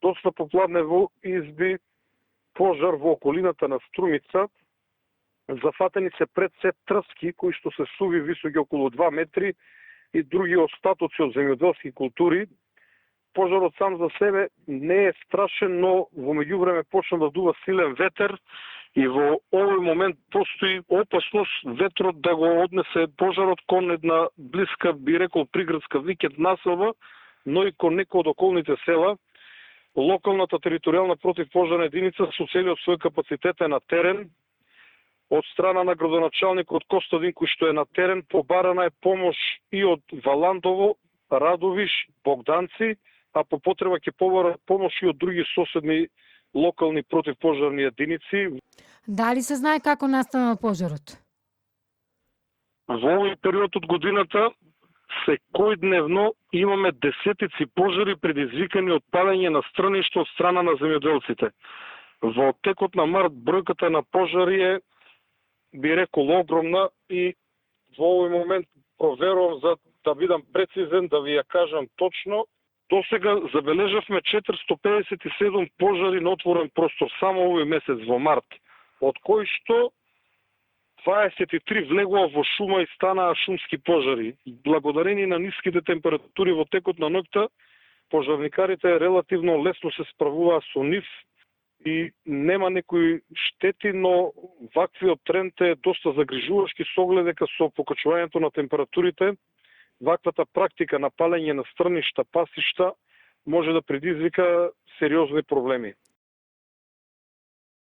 доста попладнево изби пожар во околината на Струмица. Зафатени се пред се трски, кои што се суви високи околу 2 метри и други остатоци од земјоделски култури. Пожарот сам за себе не е страшен, но во меѓувреме почна да дува силен ветер и во овој момент постои опасност ветрот да го однесе пожарот кон една блиска, би рекол, приградска викенд населба, но и кон некои од околните села. Локалната територијална противпожарна единица со целиот свој капацитет е на терен. Од страна на градоначалникот Костадин, кој што е на терен, побарана е помош и од Валандово, Радовиш, Богданци, а по потреба ќе побара помош и од други соседни локални противпожарни единици. Дали се знае како настанал пожарот? Во овој период од годината секојдневно имаме десетици пожари предизвикани од палење на страништа од страна на земјоделците. Во текот на март бројката на пожари е, би рекол, огромна и во овој момент проверувам за да бидам прецизен, да ви ја кажам точно. Досега забележавме 457 пожари на отворен простор само овој месец во март, од кои што 23 влегува во шума и станаа шумски пожари. Благодарение на ниските температури во текот на ноќта, пожарникарите релативно лесно се справуваа со нив и нема некои штети, но ваквиот тренд е доста загрижувачки со оглед дека со покачувањето на температурите, ваквата практика на палење на стрништа, пасишта може да предизвика сериозни проблеми.